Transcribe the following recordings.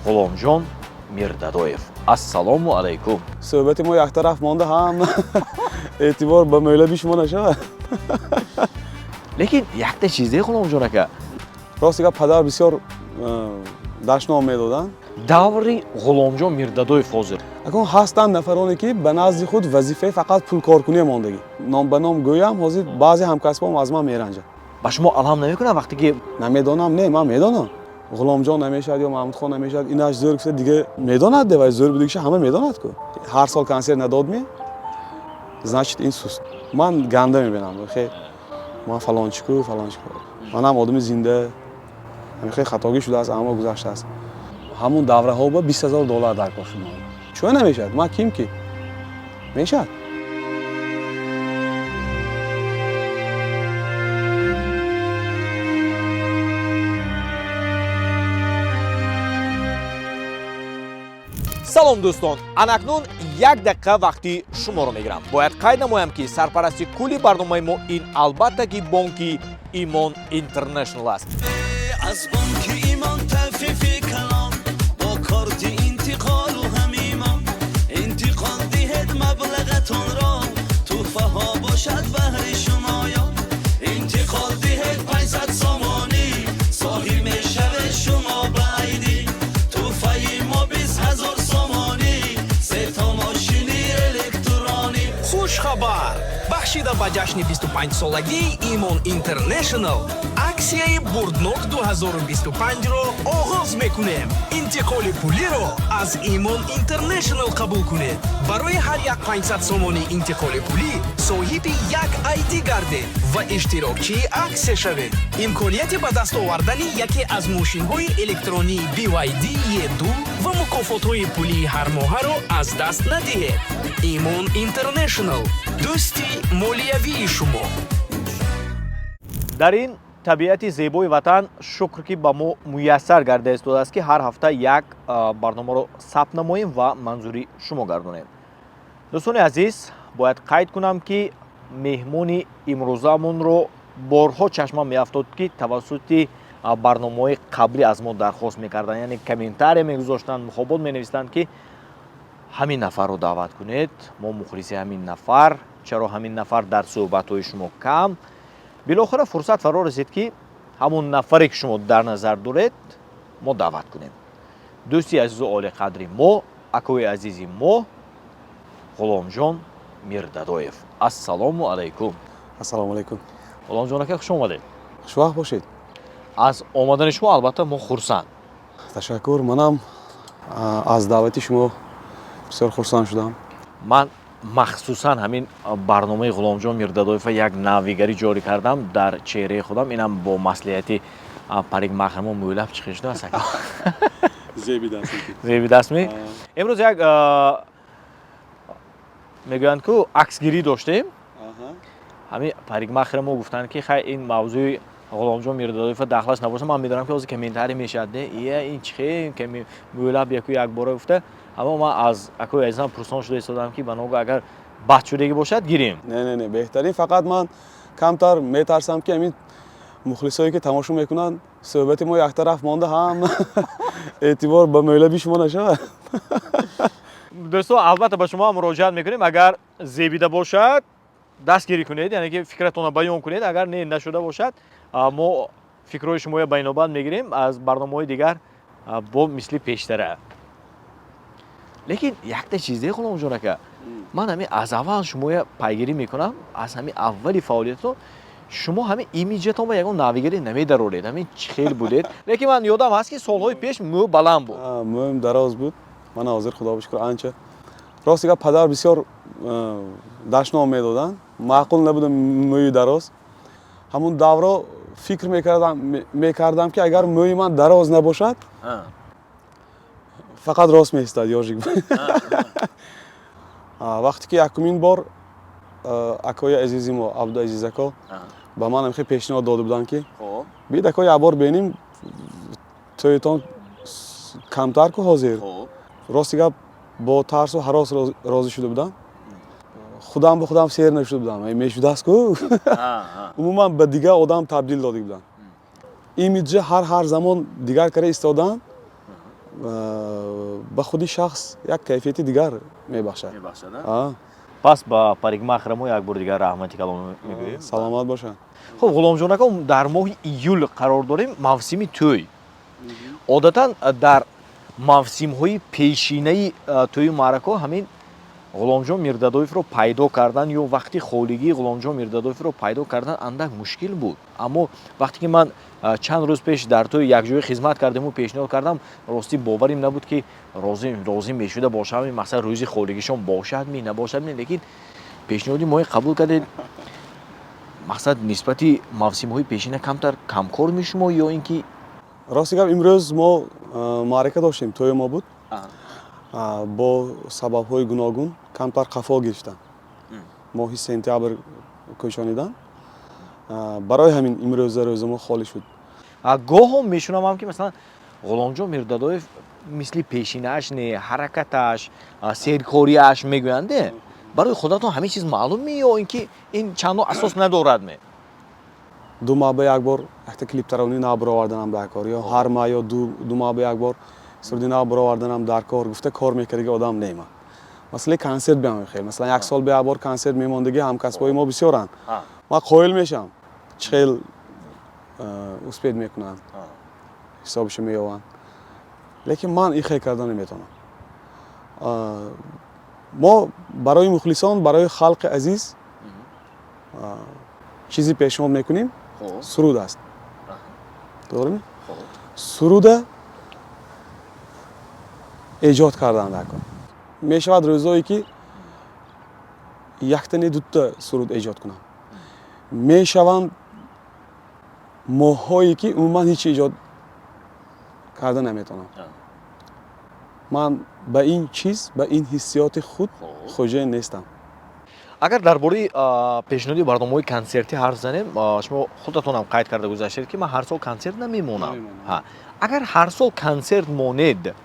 ғуломҷон мирдадоев. Ассалому алайкум. Суҳбати мо яктараф монда ҳам эътибор ба мӯйлаби шумо нашавад. Лекин якта чизе ғуломҷон ака, Рости гап падар бисёр дашном медоданд. даври ғуломҷон мирдадоев ҳозир Акун ҳастанд нафароне ки ба назди худ вазифаи фақат пулкоркунӣ мондагӣ. Ном ба ном гӯям, ҳозир баъзе ҳамкасбам аз ман меранҷанд. ба шумо алам намекунад вақте ки Намедонам, не, ман медонам. Ғуломҷон намешавад ё Маҳмудхон намешавад. Инаш зӯр киса дига медонад де, вай зӯр будагиша ҳама медонад ку. Ҳар сол консерт надод ми? Значит ин суст. Ман ганда мебинам. Хе ман фалончику, фалончику. Манам одами зинда. Хе хатогӣ шудааст, аммо гузаштааст. Ҳамун давраҳо ба $20,000 дар кор шуд. Чӯ намешавад? Ман ким ки? Мешавад. салом дӯстон, анакнун як дақиқа вақти шуморо мегирам. Бояд қайд намоям ки сарпарасти кулли барномаи мо ин албатта ки бонки Имон International аст. از بانک ایمان تخفیف کلام با کارت انتقال و هم ایمان انتقال دهد مبلغتون را توفه ها باشد بهر شما یا انتقال دهد 500 سامانی صاحب میشود شما بعیدی توفه ما 20,000 سامانی 3 تا ماشین الکترونی خوش خبر бахшида ба ҷашни 25 солагии Имон International аксияи бурднок 2025-ро оғоз мекунем. Интиқоли пулиро аз Имон International қабул кунед. Барои ҳар як 500 сомони интиқоли пулӣ соҳиби як ID гардед ва иштирокчии аксия шавед. имконияти ба даст овардани яке аз мошинҳои электронии BYD E2 ва мукофотҳои пулии ҳармоҳаро аз даст надиҳед. Имон International дӯсти молиявии шумо. дар ин табиати зебои ватан шукр ки ба мо муяссар гарда истодааст ки ҳар ҳафта як барномаро сабт намоем ва манзури шумо гардонем. дӯстони азиз, бояд қайд кунам ки меҳмони имрӯзамонро борҳо чашмам меафтод ки тавассути барномаҳои қаблӣ аз мо дархост мекарданд, яъне комментария мегузоштанд, мухобот менавистанд ки ҳамин нафарро даъват кунед, мо мухлиси ҳамин нафар, чаро ҳамин нафар дар суҳбатҳои шумо кам. билохира фурсат фаро расид ки ҳамун нафаре ки шумо дар назар доред мо даъват кунем. дӯсти азизу олиқадри мо, акои азизи мо, ғуломҷон мирдадоев. Ассалому алайкум. Ассалому алайкум. ғуломҷон ака, хуш омадед. Хушвақт бошед. аз омадани шумо албатта мо хурсанд. Ташаккур. Манам аз даъвати шумо бисёр хурсанд шудам. ман махсусан ҳамин барномаи ғуломҷон мирдадоева як навигарӣ ҷорӣ кардам дар чеҳраи худам. Инам бо маслиҳати парикмахермо мӯйлаб чиқӣ шудааст ака. зеби дастми. имрӯз як мегӯянд ку аксгирӣ доштем. ҳамин парикмахера мо гуфтанд ки хай ин мавзӯи ғуломҷон мирдадоева дахлаш набошад. ман медонам ки ҳозир комментарӣ мешавад, не ин чӣ хел мӯйлаб яку як бора гуфта. аммо ман аз акои азизам пурсон шуда истодам ки ба ногоҳ агар баҳт шудагӣ бошад гирем. Не, беҳтарин фақат ман камтар метарсам ки ҳамин мухлисое ки тамошо мекунанд суҳбати мо яктараф монда ҳам эътибор ба мӯйлаби шумо нашавад. дӯстон, албатта ба шумо муроҷиат мекунем, агар зебида бошад дастгирӣ кунед, яъне ки фикратонро баён кунед. агар не нашуда бошад мо фикрҳои шуморо байнобанд мегирем аз барномаҳои дигар бо мисли пештара. лекин якта чизе ғуломҷон ака, ман ҳамин аз аввал шуморо пайгирӣ мекунам, аз ҳамин аввали фаъолиятатон шумо ҳамин имиҷатон ба ягон навигарӣ намедароред. ҳамин чӣ хел будед? лекин ман ёдам ҳаст ки солҳои пеш мӯ баланд буд. мӯем дароз буд. ман ҳозир худо бишукр анча рости гап падар бисёр дашном медоданд. маъқул набуда мӯи дароз. ҳамун давро фикр мекардам ки агар мӯи ман дароз набошад фақат рост меистад ёжик. вақте ки якумин бор акои азизи мо Абдуазиз ако ба ман ҳамихе пешниҳод дода буданд ки биед ако як бор беним тӯитон камтар ку ҳозир. рости гап бо тарсу ҳарос розӣ шуда будам. худам бо худам сер нашуда будам. мешудааст ку. умуман ба дигар одам табдил дода будам. имиджа ҳар замон дигар кара истодан ба худи шахс як кайфияти дигар мебахшад. пас ба парикмахрамо як бор дигар раҳмати калом мегӯем. Саломат бошад. хуб ғуломҷонакам, дар моҳи июл қарор дорем, мавсими тӯй. одатан дар мавсимҳои пешинаи тӯи маърако ҳамин ғуломҷон Мирдадоевро пайдо кардан ё вақти холигии ғуломҷон Мирдадоевро пайдо кардан андак мушкил буд. аммо вақте ки ман чанд рӯз пеш дар тӯи якҷоӣ хизмат кардему пешниҳод кардам, ростӣ боварим набуд ки розӣ мешуда бошам, масалан рӯзи холигишон бошадми набошадми, лекин пешниҳоди мои қабул кардед. мақсад нисбати мавсимҳои пешина камтар камкор мешумо ё ин ки Рости гап, имрӯз мо маърака доштем, тӯи мо буд. Бо сабабҳои гуногун камтар қафол гирифтан. моҳи сентябр кӯчонидан. барои ҳамин имрӯза рӯзи мо холӣ шуд. гоҳо мешунавам ки масалан ғуломҷон Мирдадоев мисли пешинааш не ҳаракаташ серкориаш мегӯянде, барои худатон ҳамин чиз маълуме ё ин ки ин чандон асос надорад ме? 2 маҳ ба як бор якта клиптаронӣ нав бароварданам дар кор, ё ҳар маҳ ё 2 маҳ ба як бор суруди нав бароварданам дар кор, гуфта кор мекардagi одам нема. масъалаи консерт бемехел. масалан як сол ба як бор консерт мемондагӣ ҳамкасбои мо бисёранд. ман қоил мешам чӣ хел успеҳ мекунанд, ҳисобашо меёванд. лекин ман ин хел кардан наметавонам. мо барои мухлисон, барои халқи азиз чизи пешниҳод мекунем, суруд аст. дорем? суруда эҷод кардан дар кор. мешавад рӯзое ки якта не дута суруд эҷод кунам. мешаванд моҳҳое ки умуман ҳеҷ эҷод карда наметавонам. ман ба ин чиз, ба ин ҳиссиёти худ хоҷа нестам. агар дар бораи пешниҳоди барномаҳои консертӣ ҳарф занем, шумо худатонам қайд карда гузаштед ки ман ҳар сол консерт намемонам. агар ҳар сол консерт монед,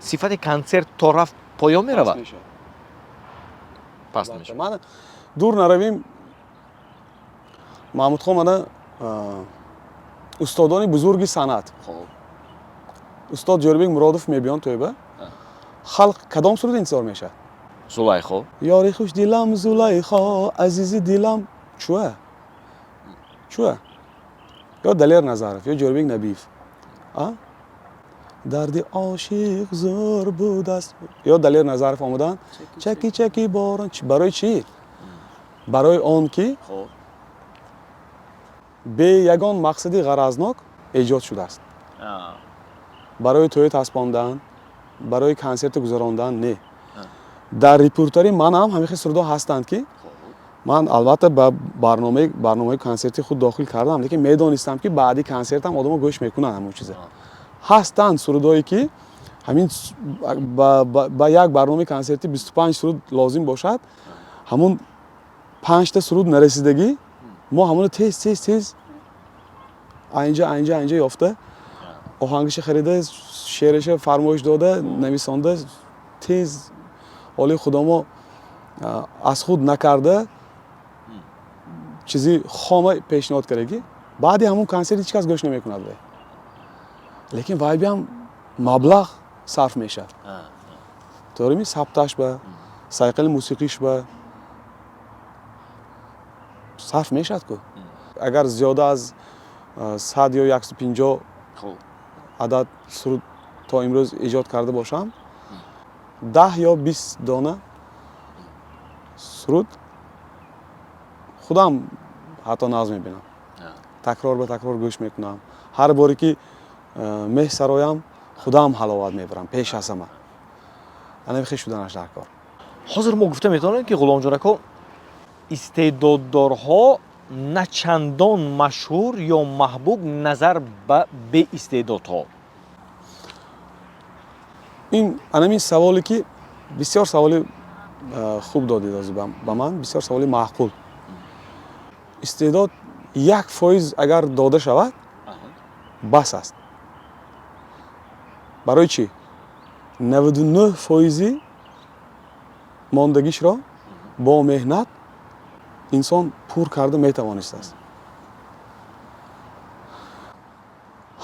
сифати консерт то рафт поён меравад? паст мешавад. ман дур наравем. маҳмудхон мана устодони бузурги санъат, устод ҷӯрибек муродов мебиён тӯйба. халқ кадом суруд интизор мешавад? зулайхо. ёри хуш дилам зулайхо, азизи дилам чуа? ё Далер Назаров, ё Ҷӯрибек Набиев. дарди ошиқ зӯр буд аст. ё Далер Назаров омадан чаки чаки борон. барои чӣ? барои он ки бе ягон мақсади ғаразнок эҷод шудааст. барои тӯй таспондан, барои консерти гузарондан не. дар репертуари манам ҳамин хел сурудҳо ҳастанд ки ман албатта ба барномаи консерти худ дохил кардам, лекин медонистам ки баъди консертам одамо гӯш мекунанд ҳамон чиза. ҳастанд сурудҳое ки ҳамин ба як барномаи консерти 25 суруд лозим бошад, ҳамон 5 суруд нарасидагӣ мо ҳамоно тез айнҷа ёфта, оҳангиша харида, шеъраша фармоиш дода, нависонда, тез ҳоли худомо аз худ накарда чизи хома пешниҳод кардагӣ, баъди ҳамон консерт ҳеҷ кас гӯш намекунад. лекин вай биям маблағ сарф мешавад. дореми сабташ ба сайқали мусиқиш ба сарф мешавад ку. агар зиёда аз 100 ё 150 адад суруд то имрӯз эҷод карда бошам, 10 ё 20 дона суруд худам ҳатто назм мебинам. такрор ба такрор гӯш мекунам. ҳар боре ки меҳсароям худам ҳаловат мебарам пеш аз ҳама. анавихе шуданаш дар кор. ҳозир мо гуфта метавонем ки ғуломҷонако истеъдоддорҳо на чандон машҳур ё маҳбуб назар ба беистеъдодҳо. ин анамин саволе ки бисёр саволи хуб додед ба ман, бисёр саволи маъқул. истеъдод 1% агар дода шавад бас аст. барои чӣ? 99% мондагишро бо меҳнат инсон пур карда метавонистааст.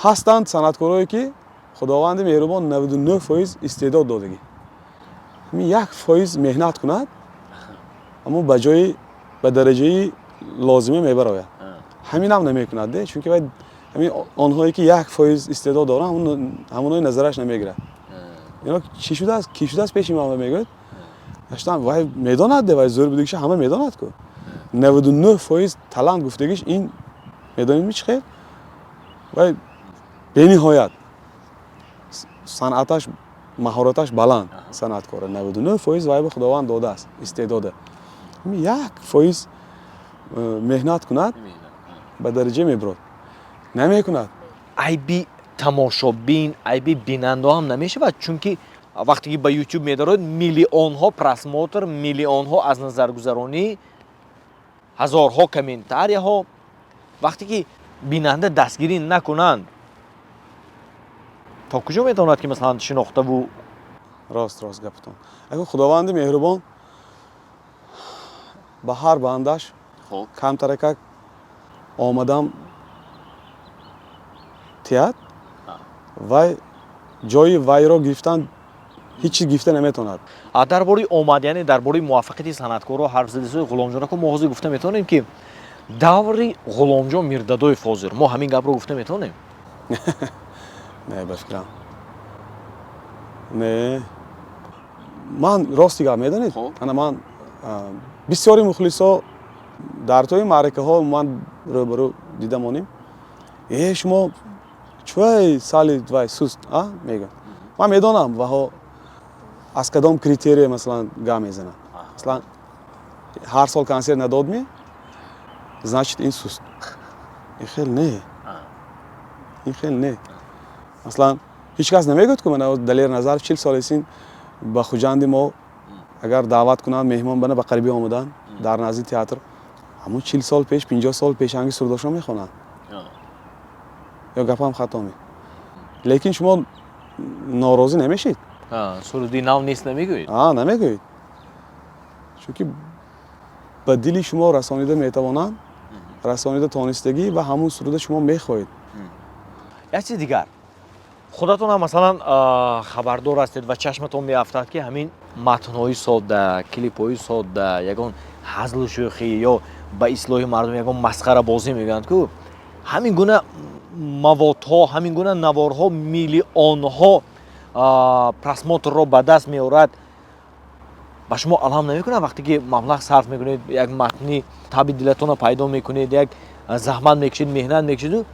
ҳастанд санъаткорое ки худованди меҳрубон 99% истеъдод додагӣ. ҳамин 1% меҳнат кунад, аммо ба ҷои ба дараҷаи лозима мебарояд. ҳаминам намекунад де, чунки вай ҳамин онҳое ки 1% истеъдод доранд, ҳамонои назараш намегирад. Ино чӣ шудааст? Кӣ шудааст пеши ман мегӯяд? гаштам вай медонад де, вай зӯр будагиша ҳама медонад ку. 99% талант гуфтагиш ин медонед ми чӣ хел? Вай бениҳоят санъаташ, маҳораташ баланд санъаткора. 99% вай ба худованд додааст истеъдода. 1% меҳнат кунад, ба дараҷа мебурад. Намекунад. айби тамошобин, айби бинандаҳо ҳам намешавад, чунки вақте ки ба YouTube медарод миллионҳо просмотр, миллионҳо аз назаргузаронӣ, ҳазорҳо комментарияҳо, вақте ки бинанда дастгирӣ накунанд, то куҷо метавонад ки масалан шинохтаву Рост гапатон. Агар худованди меҳрубон ба ҳар бандаш камтаракак омадам тиҳад, вай ҷои вайро гирифтан ҳеҷ чиз гирифта наметавонад. дар бораи омад, яъне дар бораи муваффақияти санъаткорҳо ҳарф зада ғуломҷонако мо ҳозир гуфта метавонем ки даври ғуломҷон Мирдадоев ҳозир мо ҳамин гапро гуфта метавонем? Не, ба фикрам. Не. Ман рости гап медонед? Ана ман бисёри мухлисо дар тои маъракаҳо ман рӯбарӯ дида монем. Шумо чӯай сали вай суст мегӯям. Ман медонам ваҳо аз кадом критерия масалан гап мезанад. Масалан ҳар сол консерт надод ме, значит ин суст. Ин хел не. Ин хел не. Маслан ҳеҷ кас намегӯяд ку ман Далер Назаров 40 солесин ба хуҷанди мо агар даъват кунанд меҳмон бана ба қарибӣ омадан дар назди театр, ҳамун 40 сол пеш 50 сол пешанги сурдошон мехонанд. ё гапам хато ме. Лекин шумо норозӣ намешед. суруди нав нест намегӯед? Намегӯед. Чунки ба дили шумо расонида метавонанд, расонида тонистагӣ ва ҳамун суруда шумо мехоҳед. як чиз дигар, худатон ҳам масалан хабардор ҳастед ва чашматон меафтад ки ҳамин матнҳои содда, клипҳои содда, ягон ҳазлу шӯхӣ ё ба ислоҳи мардум ягон масхарабозӣ мегӯянд ку ҳамин гуна маводҳо, ҳамин гуна наворҳо миллионҳо просмотрро ба даст меорад. ба шумо алҳам намекунад вақте ки маблағ сарф мекунед, як матни таби дилатона пайдо мекунед, як заҳмат мекашед, меҳнат мекашеду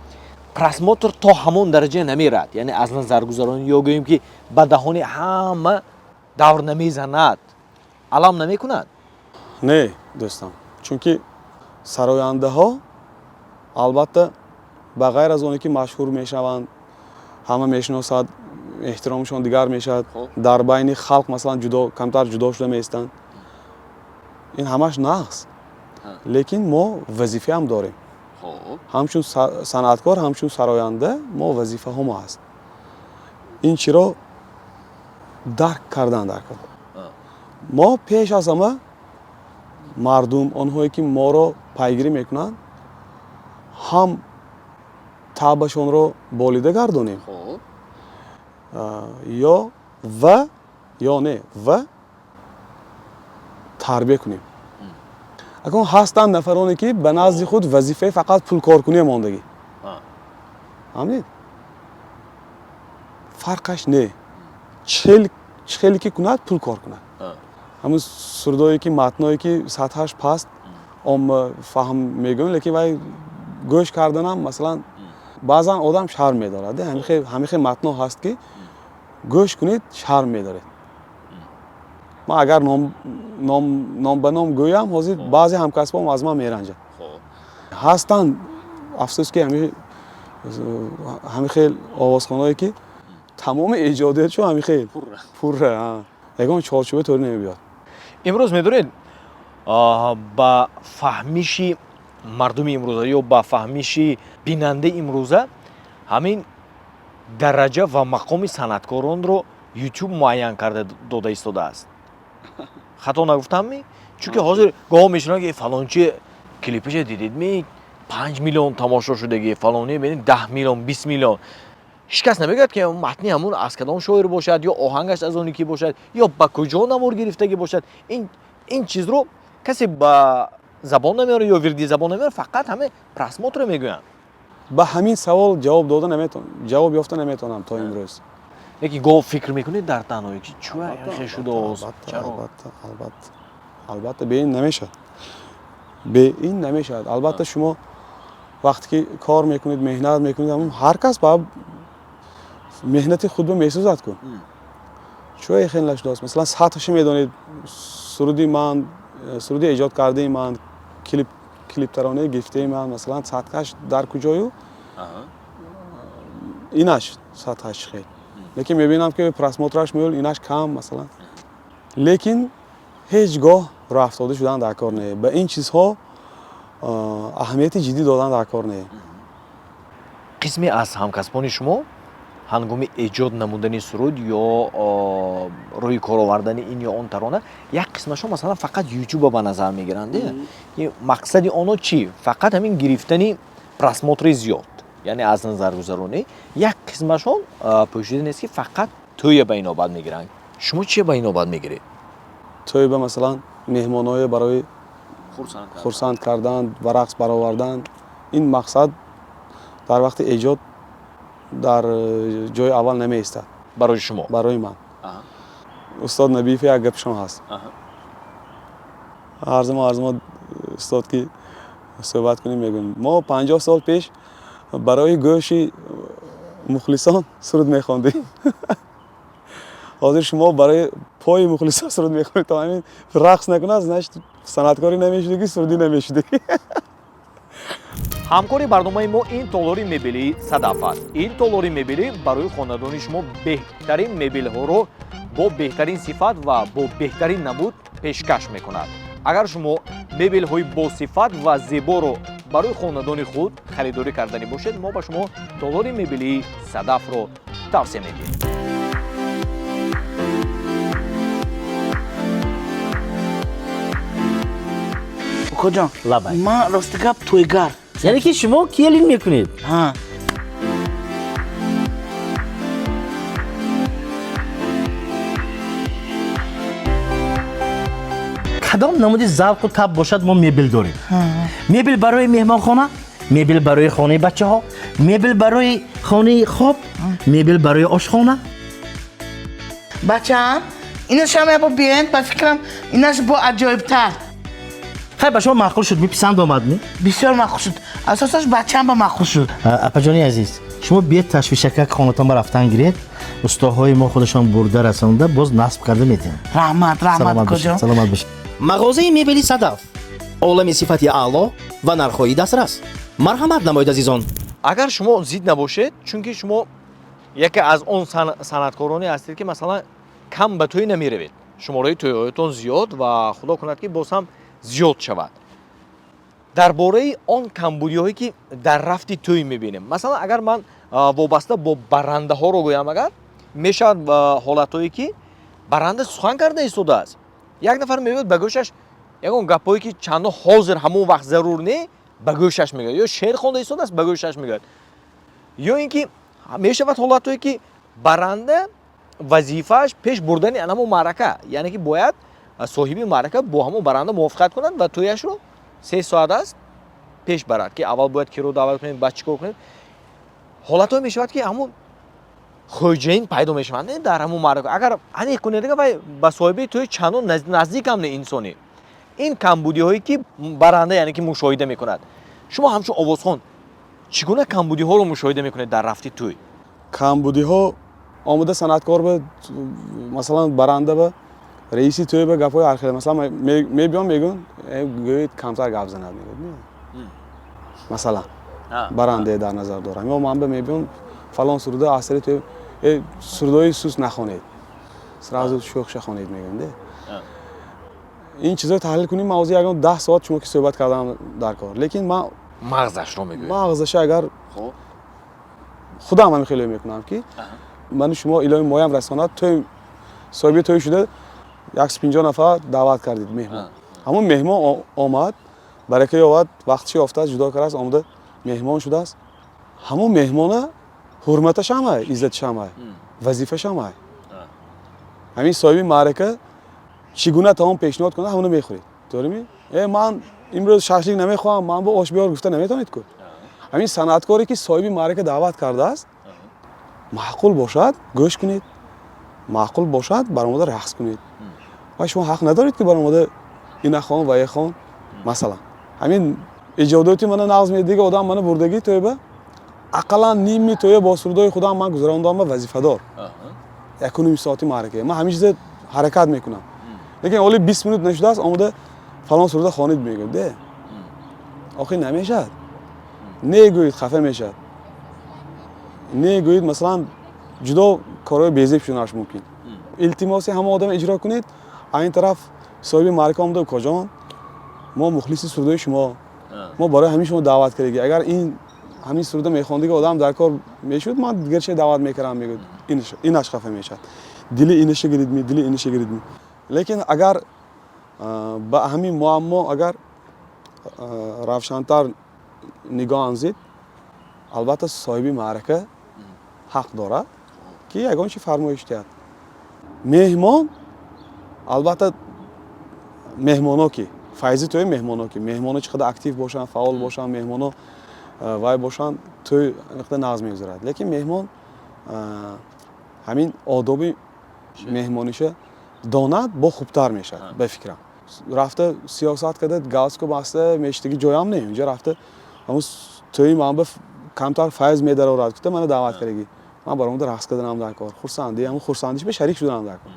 просмотр то ҳамон дараҷа намерад, яъне аз назаргузаронӣ ё гӯем ки бадаҳони ҳама давр намезанад, алам намекунад? Не, дӯстам, чунки сарояндаҳо албатта ба ғайр аз оне ки машҳур мешаванд, ҳама мешиносад, эҳтиромшон дигар мешавад, дар байни халқ масалан камтар ҷудо шуда меистанд. Ин ҳамаш нақс. Лекин мо вазифаам дорем. ҳамчун санъаткор, ҳамчун сароянда мо вазифаҳомо ҳаст. Ин чиро дарк кардан. Мо пеш аз ҳама мардум, онҳое ки моро пайгирӣ мекунанд, ҳам таъбашонро болида гардонем, ва тарбия кунем. Акун ҳастанд нафароне ки ба назди худ вазифаи фақат пулкоркунӣ мондагӣ. Ҳамдид? Фарқаш не. Чӣ хеле ки кунад, пул кор кунад. ҳамун сурдое ки матное ки сатҳаш паст, омма фаҳм мегӯянд, лекин вай гӯш карданам масалан баъзан одам шарм медорад. Ҳамин хел матно ҳаст ки гӯш кунед шарм медоред. ман агар ном ба ном гӯям, ҳозир баъзе ҳамкасбам аз ман меранҷад. ҳастанд афсӯс ки ҳамин хел овозхоное ки тамоми эҷодиятшо ҳамин хел пурра. Ягон чорчӯба тӯре намебиёд. имрӯз медонед ба фаҳмиши мардуми имрӯза ё ба фаҳмиши бинандаи имрӯза ҳамин дараҷа ва мақоми санъаткоронро YouTube муайян карда дода истодааст. хато нагуфтамми? Чунки ҳозир гоҳо мешунам ки фалончи клипаша дидедми 5 миллион тамошо шудагӣ, фалоне бинед 10 миллион, 20 миллион. هیچ کس نمیگه که متنی همون از کدام شاعر باشد یا آهنگش از اون یکی باشد یا با کجا نمور گرفتگی باشد. این چیز رو کسی با زبان نمیاره یا وردی زبان نمیاره، فقط همه پرسموتر میگوین. به همین سوال جواب داده نمیتونم، جواب یافته نمیتونم تا امروز. یکی گفت فکر میکنید در تنهایی که چوه یخی شده است؟ چرا؟ البته به این نمیشد. به این نمیشد. البته شما وقتی که کار میکنید، مهنت میکنید، همون هر کس با مهنت خود به محسوسات کن. چوه خیلی نشده مثلا سطحش میدونید، سرودی من سرودی ایجاد کرده من، کلیپ ترانه گفته من، مثلا سطحش در کجایو اینش سطحش خیلی، لیکن میبینم که پرسموترش میول اینش کم مثلا، لیکن هیچگاه راه افتاده شدن در کار نه. به این چیزها اهمیت جدی دادن در کار نه. قسمی از همکسبان شما هنگام ایجاد نمودن سرود یا روی کار آوردن این یا اون ترانه، یک قسمشون مثلا فقط یوتیوب به نظر میگیرند. مقصد آنها چی؟ فقط همین گرفتن پرسموتر زیاد، یعنی از نظر گذرونه. یک قسمشون پوشیده نیست که فقط توی به اینا بعد میگیرن. شما چی به اینا بعد میگیری؟ توی به مثلا مهمانای برای خرسند کردن و رقص برآوردن، این مقصد در وقت ایجاد در جای اول نمی ایستد. برای شما؟ برای من. استاد نبیف یک گپشون هست. عرض ما استاد که صحبت کنیم میگن ما 50 سال پیش برای گوشی مخلصان سرود میخوندیم. حاضر شما برای پای مخلصان سرود میخونید تا همین رقص نکنه از نشت صنعتکاری نمیشدگی، سرودی نمیشدگی. ҳамкори барномаи мо ин толори мебелии Садаф аст. Ин толори мебелӣ барои хонадони шумо беҳтарин мебелҳоро бо беҳтарин сифат ва бо беҳтарин намуд пешкаш мекунад. Агар шумо мебелҳои босифат ва зеборо барои хонадони худ харидорӣ карданӣ бошед, мо ба шумо толори мебелии Садафро тавсия медиҳем. کجا؟ لبک. من راستگپ تویگر. یعنی که شما کیلین میکنید؟ ها. کدام نمودی ذوق و تب باشد ما میبل داریم. میبل برای مهمان خانه، میبل برای خانه بچه ها، میبل برای خانه خواب، میبل برای آشخانه. بچه هم اینش هم با بیاین با فکرم اینش با عجایب تر. خیلی به شما معقول شد، میپسند آمد نی؟ بسیار معقول شد. اساسش بچه هم با معقول شد. اپا جانی عزیز، شما بیاید تشویشکک خانتان بر رفتن گیرید. استاهای ما خودشان برده رسانده باز نصب کرده میتین. رحمت کجا؟ سلامت باشید. مغازه میبلی صدف. عالم صفتی اعلا و نرخ‌های دسترس. مرحمت نمایید عزیزان. اگر شما زید نباشید، چونکه شما یکی از اون صنعتکارانی هستید که مثلا کم به توی نمیروید. شماره تویتون زیاد و خدا کند که باز هم زیاد شود. درباره آن کمبودی‌هایی که در رفتی توی می‌بینیم، مثلا اگر من وابسته با برنده ها رو گویم، اگر میشد حالتایی که برنده سخن کرده ایستاده است، یک نفر میاد به گوشش یگان گپایی که چند حاضر همون وقت ضرور نه به گوشش میگه، یا شعر خونده ایستاده است به گوشش میگه، یا اینکه میشود حالتایی که برنده وظیفه‌اش پیش بردن همون معرکه، یعنی که باید صاحب معرکه با همون برنده موافقت کنند و تویش رو 3 ساعت است پیش برد که اول باید کی رو دعوت کنید، بعد چیکار کنید. حالتایی میشود که همون خوجین پیدا میشوند در همون معرکه. اگر هنی کنید که با صاحب توی چندان نزدیک هم نه انسانی، این کمبودی هایی که برنده یعنی که مشاهده میکند، شما همچون آوازخوان چگونه کمبودی ها رو مشاهده میکنید در رفتی توی؟ کمبودی ها آمده صنعتکار به مثلا برنده به رئیسی توی به گپای آخر مثلا میبیان میگن گوید کمتر گپ زند میگن مثلا برنده در نظر دارم، یا من به میبیان فلان سروده اثری توی سرودای سوس نخونید، سرازو شوخ خوانید میگن ده. این چیزا تحلیل کنیم موضوع اگر 10 ساعت شما که صحبت کردم در کار، لیکن من مغزش رو میگوید. مغزش اگر خودم هم خیلی میکنم که من شما الهی مایم رسانات توی صاحب توی شده 150 نفر دعوت کردید مهمان. همون مهمان آمد برکه آورد وقتی افتاد جدا کرد آمده مهمان شده است. همون مهمانه ҳурматаш ҳам ҳай, иззатиш ҳам ҳай, вазифаш ҳам ҳай. ҳамин соҳиби маърака чӣ гуна таом пешниҳод кунад ҳамоно мехӯред. То'g'rimi? Ман имрӯз шашлик намехоҳам, ман бо ош биёр гуфта наметавонед ку. ҳамин санъаткоре ки соҳиби маърака даъват кардааст, маъқул бошад гӯш кунед, маъқул бошад баромада рақс кунед. ва шумо ҳақ надоред ки баромада инахон ва яхон масалан ҳамин иҷодиёти мана нағз медига одам мана бурдаги тӯйба ақаллан ними тӯя бо сурдои худам ман гузарондам ба вазифадор. Якуними соати маърака. Ман ҳамеша ҳаракат мекунам. Лекин оли 20 минут нашудааст, омада фалон сурда хонид мегӯяд. Де. Охир намешад. Негӯед хафа мешад. Негӯед масалан ҷудо корои безеб шунаш мумкин. Илтимоси ҳама одам иҷро кунед, айн тараф соҳиби маърака омада коҷон, мо мухлиси сурдои шумо. Мо барои ҳамин шумо даъват кардем. Агар ин ҳамин сурда мехондига одам дар кор мешуд, ман герче даъват мекардам мегӯд. Инаш хафа мешад. Дили инаша гиридми, дили инаша гиридми. Лекин агар ба ҳамин муаммо агар равшантар нигоҳ анзид, албатта соҳиби маърака ҳақ дорад ки ягон чи фармоиш диҳад. Меҳмон албатта меҳмоно ки файзи тӯи меҳмоно ки меҳмоно чӣ қадар актив бошанд, фаъол бошанд, меҳмоно вай бошанд, тӯй нақда нағз мегузарад. Лекин меҳмон ҳамин одоби меҳмониша донад, бо хубтар мешад ба фикрам. Рафта сиёсат карда галстук баста мештаги ҷоям не. Унҷа рафта ҳамун тӯи ман ба камтар файз медарорад. Гуфта мана даъват кардагӣ. Ман баромада рақс карданам дар кор. Хурсандӣ, ҳамун хурсандиш ба шарик шуданам дар кор.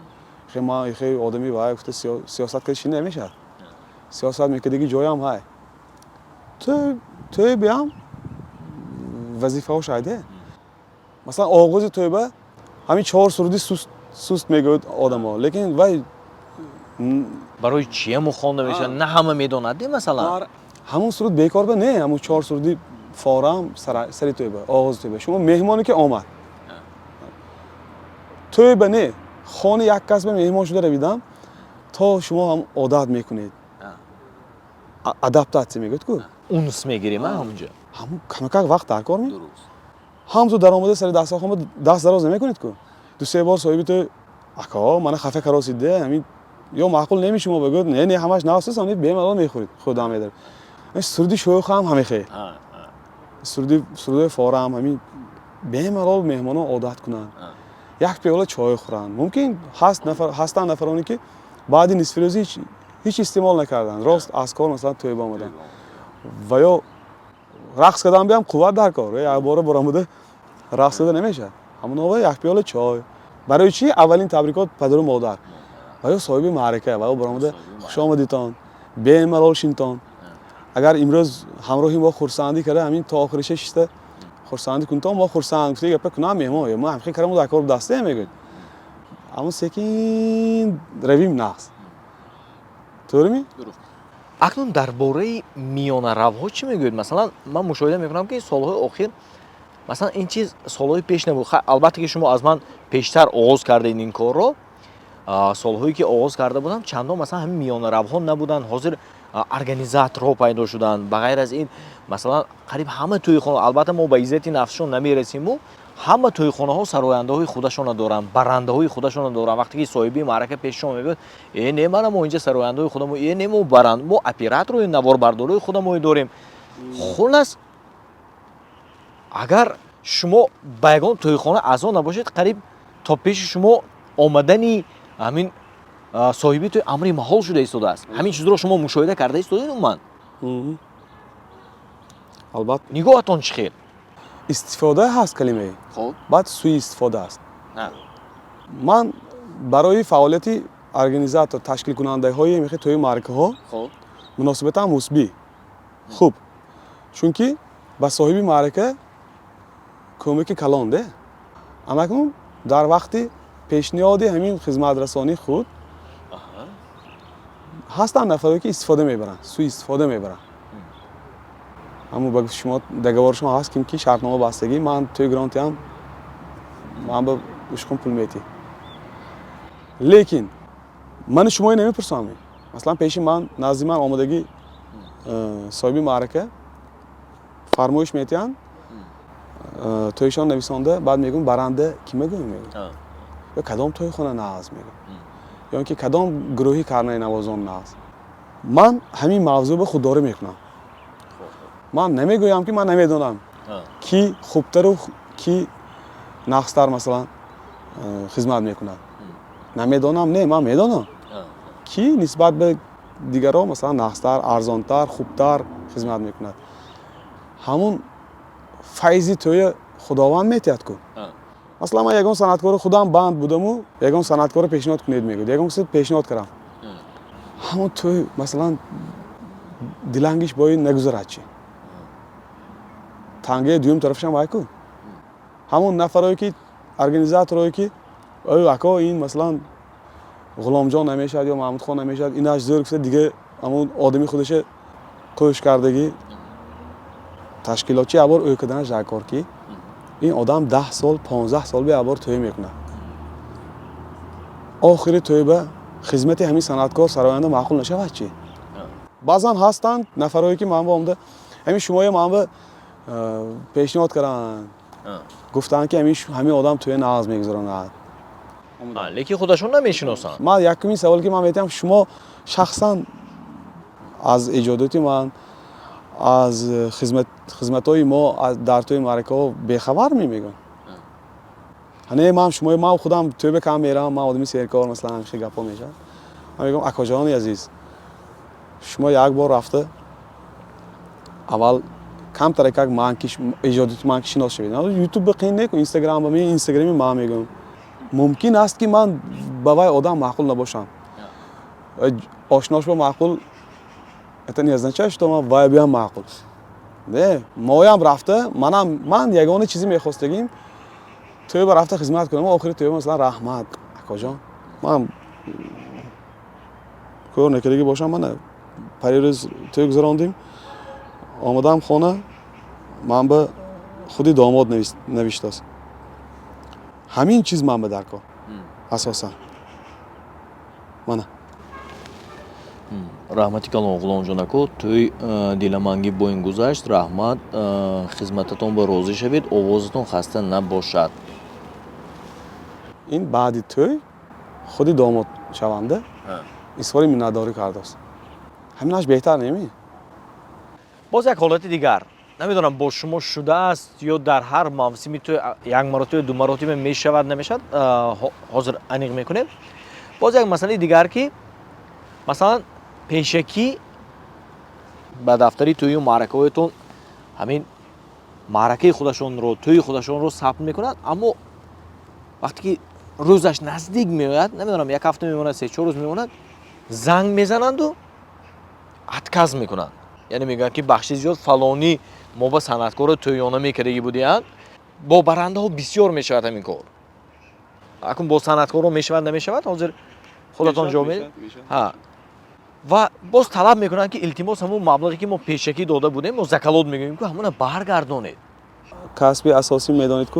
Хе ман хе одами вай гуфта сиёсат карда шин намешад. Сиёсат мекардаги ҷоям ҳай. Тӯй биам вазифаҳош айде. Масалан оғози тӯйба ҳамин 4 сурди суст мегӯяд одамо. Лекин вай барои чия мухонда мешавад? На ҳама медонад де масалан. ҳамун суруд бекор ба не, ҳамун 4 сурди форам сари тӯйба, оғози тӯйба. Шумо меҳмоне ки омад. Тӯйба не, хони як кас ба меҳмон шуда равидам, то шумо ҳам одат мекунед. Адаптатсия мегӯяд ку. Унс мегирем ҳамунҷа. ҳамун камакак вақт дар кор ме. ҳамзу даромада сари дастархон даст дароз намекунед ку. 2-3 бор соҳиби тӯ ако мана хафа каросид де, ҳамин ё маъқул неми шумо бигӯд, не ҳамаш навсус ҳам бемалол мехӯред. Худам медаред. Сурди шӯх ҳам ҳамехе. Сурдои фора ҳам ҳамин бемалол меҳмонон одат кунанд. Як пиёла чой хӯранд. Мумкин ҳастанд нафароне ки баъди нисфирӯзӣ ҳеҷ истеъмол накарданд. Рост аз кор масалан тӯйба омаданд. Ва ё рақс кардан биям қувват дар кор. Як бора баромада рақс карда намешад. ҳамон ова як пиёла чой. Барои чӣ? Аввалин табрикот падару модар. ва ё соҳиби маърака ва ё баромада хушомадитон, бемалол шинтон. Агар имрӯз ҳамроҳи мо хурсандӣ карда ҳамин то охириша шиста хурсандӣ кунтон, мо хурсанд гуфта гапа кунам меҳмон, мо ҳамхи караму дар кор дасте мегӯед. Аммо секин равим нағз. То'g'rimi? акнун дар бораи миёнаравҳо чӣ мегӯед? Масалан, ман мушоҳида мекунам ки солҳои охир масалан ин чиз солҳои пеш набуд. Албатта ки шумо аз ман пештар оғоз кардед ин корро. Солҳое ки оғоз карда будам чандон масалан ҳамин миёнаравҳо набуданд. Ҳозир организаторҳо пайдо шуданд. Ба ғайр аз ин масалан қариб ҳама тӯйхона, албатта мо ба иззати нафсшон намерасему, ҳама тӯйхонаҳо сарояндаҳои худашона доранд, барандаҳои худашона доранд. Вақте ки соҳиби маърака пешшон мегӯяд, не мана мо инҷа сарояндаҳои худамо, не мо баранд, мо операторои наворбардорои худамо дорем. Хулас агар шумо ба ягон тӯйхона аъзо набошед, қариб то пеши шумо омадани ҳамин соҳиби тӯй амри маҳол шуда истодааст. Ҳамин чизро шумо мушоҳида карда истодед умуман? Албатта. Нигоҳатон чӣ хел? Истифода ҳаст калимаи. Хоб. Баъд сӯи истифода аст. Ман барои фаъолияти организатор ташкилкунандаҳои мехи тӯи маъракаҳо муносибатан мусбӣ. Хуб. Чунки ба соҳиби маърака кӯмаки калон де. Амакнун дар вақти пешниҳоди ҳамин хизматрасони худ ҳастанд нафаре ки истифода мебаранд, сӯи истифода мебаранд. Аммо ба шумо договори шумо ҳаст ки шартнома бастагӣ ман тӯи грантиам ман ба ушқум пул метӣ. Лекин мани шумои намепурсам. Маслан пеши ман назди ман омадаги соҳиби маърака фармоиш метиҳанд تویشان نویسنده بعد میگم برنده کی میگم یا کدام توی خونه ناز میگم یا اینکه کدام گروهی کارنای نوازان ناز من همین موضوع به خودداری میکنم من نمیگویم که من نمیدونم کی خوبتر و کی نقصتر مثلا خدمت میکنه نمیدونم نه من میدونم کی نسبت به دیگران مثلا نقصتر ارزانتر خوبتر خدمت میکند همون فیضی توی خداوند میتید کو مثلا من یگان صنعتکار خودم بند بودم و یگان صنعتکار پیشنهاد کنید میگه یگان کسی پیشنهاد کردم همون توی مثلا دلنگش با این نگذرد چی تنگه دویم طرفش هم کو همون نفرایی که ارگانیزاتورایی که اکا این مثلا غلام جان نمیشد یا محمود خان نمیشد ایناش زور کسی دیگه همون آدمی خودش کوشش کردگی تشکیلاتچی ابار اوی کردنش در کار کی این آدم 10 سال 15 سال به ابار توی میکنه آخری توی به خدمت همین صنعتکار سراینده معقول نشود چی بعضا هستند نفرایی که من با اومده همین شما من پیشنهاد کردن گفتن که همین آدم توی ناز میگذارن لیکن خودشون نمیشناسن من یکمی سوال که من میتونم شما شخصا از ایجاداتی من از خدمت‌های ما در توی معرکه ها بخبر میگن نه من شما من خودم توی به کم میرم من آدمی سرکار مثلا همیشه گپا میشه من میگم اکا جان عزیز شما یک بار رفته اول کم تر یک مانکیش ایجادات مانکیش شناس شوید یوتیوب بقین نکن اینستاگرام با من اینستاگرامی ما میگم ممکن است که من با وای آدم معقول نباشم آشناش با معقول اتن نیازن چش تو من وای بیام معقول نه مایم رفته من یگانه چیزی میخواستگیم توی با رفته خدمت کنم آخری توی مثلا رحمت اکا جان من کار نکردگی باشم من پریروز توی گذراندیم آمدم خانه من به خودی داماد نوشته است همین چیز من به درکا اساسا من раҳмати калом ғуломҷонако тӯи диламангӣ бо ин гузашт раҳмат хизмататон ба розӣ шавед овозатон хаста набошад ин баъди тӯй худи домод шаванда изҳори миннатдорӣ кардааст ҳаминаш беҳтар неми боз як ҳолати дигар намедонам бо шумо шудааст ё дар ҳар мавсими тӯй як маротиба ду маротиба мешавад намешавад ҳозир аниқ мекунем боз як масъалаи дигар ки масалан пешакӣ ба дафтари тӯю маъракаҳоятон ҳамин маъракаи худашонро тӯи худашонро сабт мекунанд аммо вақте ки рӯзаш наздик меояд намедонам як ҳафта мемонад 3-4 рӯз мемонад занг мезананду отказ мекунанд яъне мегӯянд ки бахши зиёд фалонӣ мо ба санъаткора тӯёна мекардагӣ будиянд бо барандаҳо бисёр мешавад ҳамин кор акун бо санъаткорро мешавад намешавад ҳозир худатон ҷавоб медиҳед ва боз талаб мекунанд ки илтимос ҳамун маблағе ки мо пешакӣ дода будем мо закалот мегӯем ки ҳамона баргардонед касби асосӣ медонед ку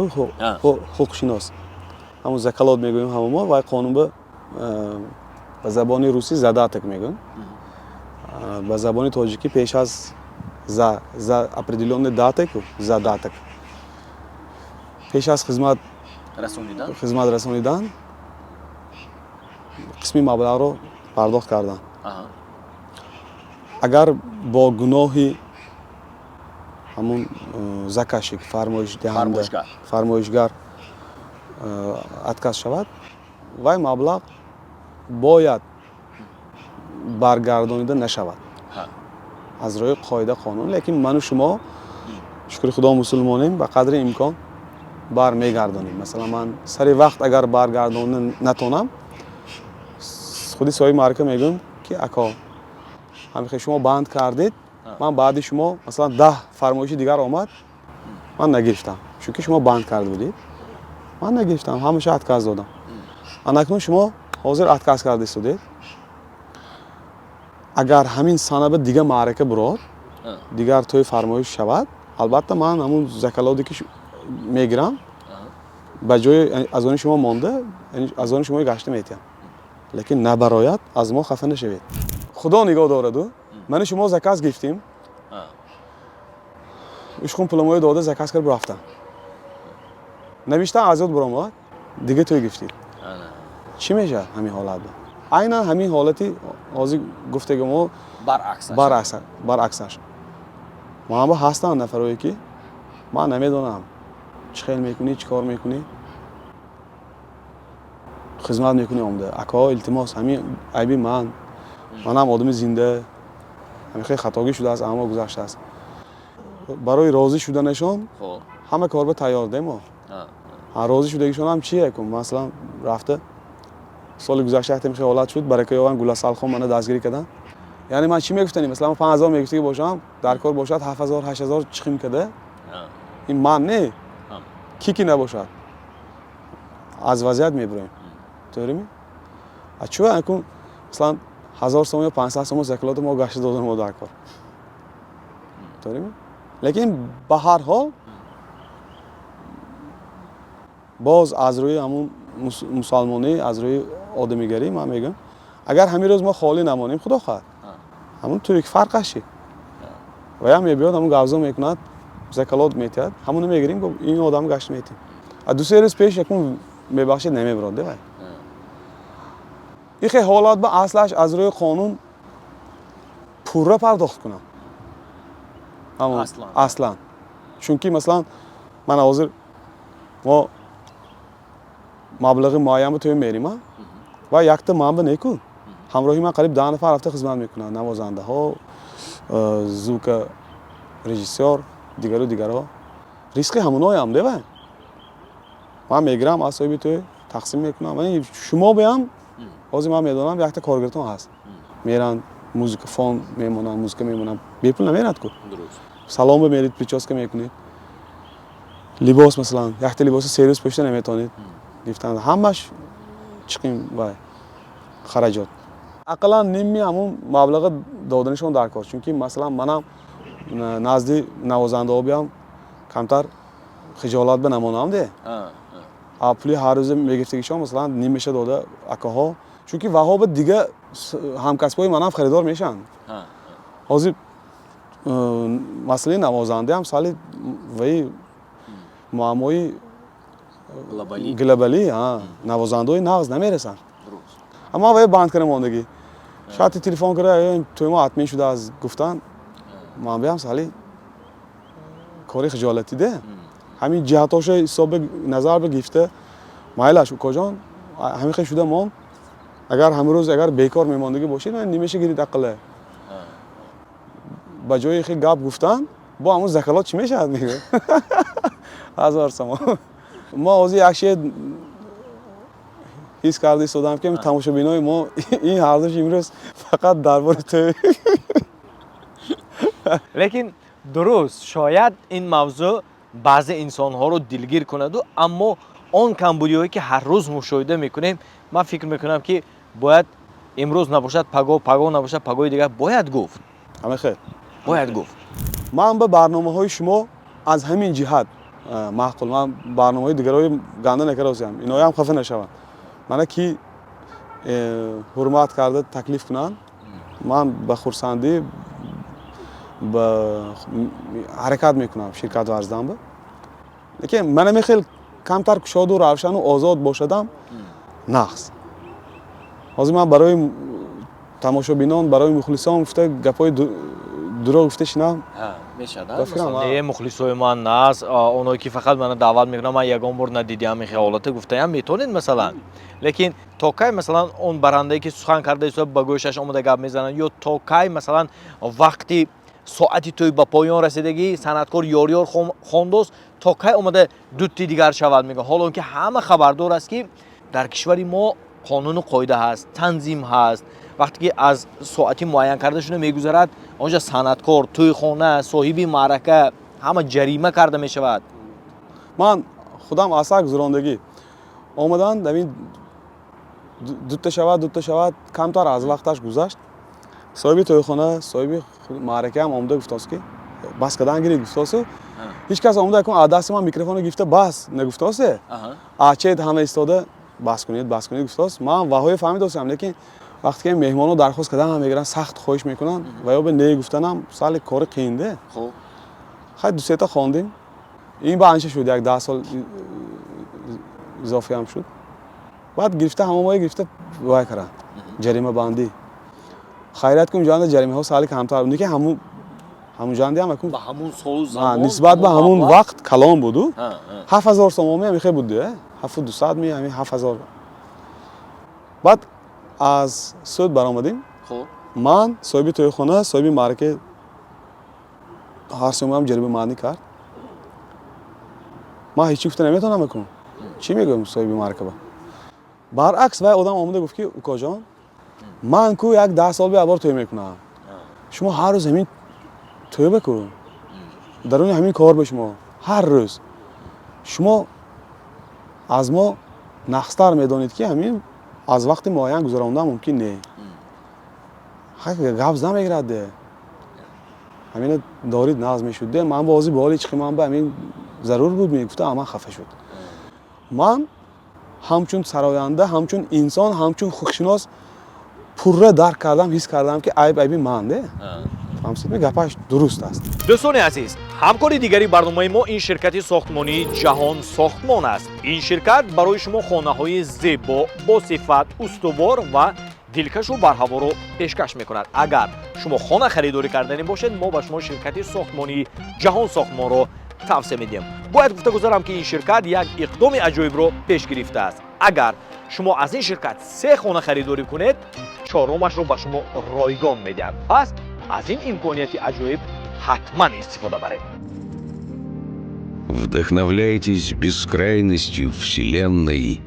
ҳуқуқшинос ҳамун закалот мегӯем ҳама мо ва қонун ба забони русӣ задаток мегӯем ба забони тоҷикӣ пеш аз за определённый датак задаток пеш аз хизмат расонидан қисми маблағро пардохт кардан агар бо гуноҳи ҳамун закашик фармоишгар отказ шавад вай маблағ бояд баргардонида нашавад аз рӯи қоида қонун лекин ману шумо шукри худо мусулмонем ба қадри имкон бармегардонем масалан ман сари вақт агар баргардона натонам худи соҳиби маърака мегӯям ки ако ҳамихе шумо банд кардед ман баъди шумо масалан 10 фармоиши дигар омад ман нагирифтам чунки шумо банд карда будед ман нагирифтам ҳамаша отказ додам анакнун шумо ҳозир отказ карда истодед агар ҳамин санаба дигар маърака бурод дигар тӯи фармоиш шавад албатта ман ҳамун закалоте ки мегирам ба ҷои аз они шумо монда аз они шумо гашта метиҳам лекин набарояд аз мо хафа нашавед худо нигоҳ дораду мани шумо заказ гирифтем ушхун пуламои дода заказ кард рафтам навиштан азод буромад дига тӯй гифтид чӣ мешавад ҳамин ҳолат айнан ҳамин ҳолати ҳозир гуфтаги мо баръаксаш маънба ҳастанд нафарое ки ман намедонам чӣ хел мекунӣ чӣ кор мекунӣ хизмат мекунӣ омада акаҳо илтимос ҳамин айби манам одами зинда ҳамин хел хатогӣ шудааст аммо гузаштааст барои розӣ шуданашон ҳама корба тайёр демо розӣ шудагишонам чие масалан рафта соли гузашта ҳамин хел ҳолат шуд баракаи ован гуласалхон мана дастгирӣ карданд яъне ман чӣ мегуфтанӣ масалан 5000 мегуфтагӣ бошам дар кор бошад 7000 8000 чиқим када ин ман не ки набошад аз вазъият мебурем то'g'rimi чӯ акун масалан 1000 сом ё 500 сом заколоти мо гашта додан мо дар кор то'g'rimi лекин ба ҳар ҳол боз аз рӯи ҳамун мусалмонӣ аз рӯи одамигарӣ ман мегӯям агар ҳамин рӯз мо холӣ намонем худо хоҳад ҳамун тӯйк фарқаш чи ваям мебиёд ҳамун гавзо мекунад заколот метиҳад ҳамуно мегирем ин одам гашт метем а ду се рӯз пеш якун мебахшед намебурад девай ин хел ҳолат ба аслаш аз рӯи қонун пурра пардохт кунам аслан чунки масалан ман ҳозир мо маблағи муайян ба тӯй мерим ва якта манба неку ҳамроҳи ман қариб 10 нафар рафта хизмат мекунанд навозандаҳо звука режиссёр дигаро рисқи ҳамуноям девай ман мегирам аз соҳиби тӯй тақсим мекунам шумо биям ҳозир ман медонам якта коргиртон ҳаст меранд музика фон мемонанд музика мемонанд бепул намерад ку салом бимерид прическа мекунед либос масалан якта либоси сервис пӯшида наметавонед гифтан ҳамаш чиқим вай хараҷот ақаллан нимми ҳамун маблаға доданашон дар кор чунки масалан манам назди навозандаҳо биям камтар хиҷолат бинамонам де пули ҳар рӯза мегифтагишон масалан нимеша дода акаҳо чунки ваҳоба дига ҳамкасбҳои манам харидор мешаванд ҳозир масъалаи навозандаам сали ваи муаммои глобалӣ навозандаҳои нағз намерасанд аммо ваи банд карда мондагӣ шояд телефон карда тӯй мо атмин шудааст гуфтан ман биям сали кори хиҷолатӣ де ҳамин ҷиҳатоша ҳисоб назар бигифта майлаш укоҷон ҳамин хел шуда монд агар ҳамин рӯз агар бекор мемондагӣ бошед нимеша гирид аққала ба ҷои хел гап гуфтан бо ҳамун закалот чӣ мешавад мегӯ 1000 сом мо ҳозир як шей ҳис карда истодам ки тамошобинои мо ин ҳардуш имрӯз фақат дар бори тӯй лекин дуруст шояд ин мавзӯъ баъзе инсонҳоро дилгир кунаду аммо он камбудиҳое ки ҳар рӯз мушоҳида мекунем ман фикр мекунам ки бояд имрӯз набошад пагоҳ набошад пагоҳи дигар бояд гуфт бояд гуфт ман ба барномаҳои шумо аз ҳамин ҷиҳат маъқул ман барномаҳои дигарои ганда накардастам иноям хафа нашаванд мана ки ҳурмат карда таклиф кунанд ман ба хурсандӣ ба ҳаракат мекунам ширкат варзидам ба лекин манаме хел камтар кушоду равшану озод бошадам нағз ҳозир ман барои тамошобинон барои мухлисон гуфта гапҳои дурӯғ гуфта шинам мухлисои ман нааст оное ки фақат мана даъват мекунам ман ягон бор надидиам ин ҳолата гуфтаям метавонед масалан лекин то кай масалан он барандае ки сухан карда истода ба гӯшаш омада гап мезанад ё то кай масалан вақти соати тӯй ба поён расидагӣ санъаткор ёр хондост то кай омада дутти дигар шавад мегӯям ҳоло ки ҳама хабардор аст ки дар кишвари мо қонуну қоида ҳаст танзим ҳаст вақте ки аз соати муайян карда шуда мегузарад онҷа санъаткор тӯйхона соҳиби маърака ҳама ҷарима карда мешавад ман худам асар гузарондагӣ омадан давин дутта шавад камтар аз вақташ гузашт соҳиби тӯйхона соҳиби маъракаам омада гуфтааст ки бас кардан гирид гуфтаасу ҳеҷ кас омада якун аз дасти ман микрофоно гирифта бас нагуфтаасе ачед ҳама истода бас кунед гуфтааст ман ваҳое фаҳмидастам лекин вақте ки меҳмонҳо дархост кардан ҳам мегиранд сахт хоҳиш мекунанд ва ё ба не гуфтанам сали кори қиинде хай ду сета хондем ин ба анча шуд як 10 сол اضافه هم شد. بعد گرفته همه مایه گرفته وای کرد جریمه بندی. خیرات کم جان جریمه ها سالی کمتر بود که همون جاندی هم کم با همون سال زمان نسبت به همون وقت کلان بود. ها 7000 سوم می میخه بود دیگه 7200 می همین 7000. بعد از سود برآمدیم. خب من صاحب توی خانه صاحب مارکه هر سوم هم جریمه مانی کرد. ما هیچ چیز نمیتونم بکنم. چی میگم صاحب مارکه با برعکس وای آدم آمده گفت که اوکا جان من کو یک 10 سال به ابر توی میکنم. شما هر روز همین توی بکن. درون همین کار به شما هر روز شما از ما نخستر میدانید که همین از وقت معین گذراندن ممکن نه. گپ نمیگیرد همین دارید ناز میشد من بازی بالی چی من به همین ضرور بود میگفت اما خفه شد. من همچون سراینده همچون انسان همچون خوششناس پوره درک کردم حس کردم که عیبی منده. فهمید گپش درست است. دوستان عزیز همکاری دیگری برنامه ما این شرکت ساختمانی جهان ساختمان است. این شرکت برای شما خانه‌های زیبا با صفت استوار و دلکش و برهوا رو پیشکش میکند. اگر شما خانه خریداری کردنی باشد ما به شما شرکت ساختمانی جهان ساختمان رو توصیه میدیم. باید گفته گذارم که این شرکت یک اقدام عجایب رو پیش گرفته است. اگر شما از این شرکت 3 خانه خریداری کنید چهارمش رو به شما رایگان میدهد. پس از این امکانیت عجایب حتما استفاده برید. Вдохновляйтесь бескрайностью Вселенной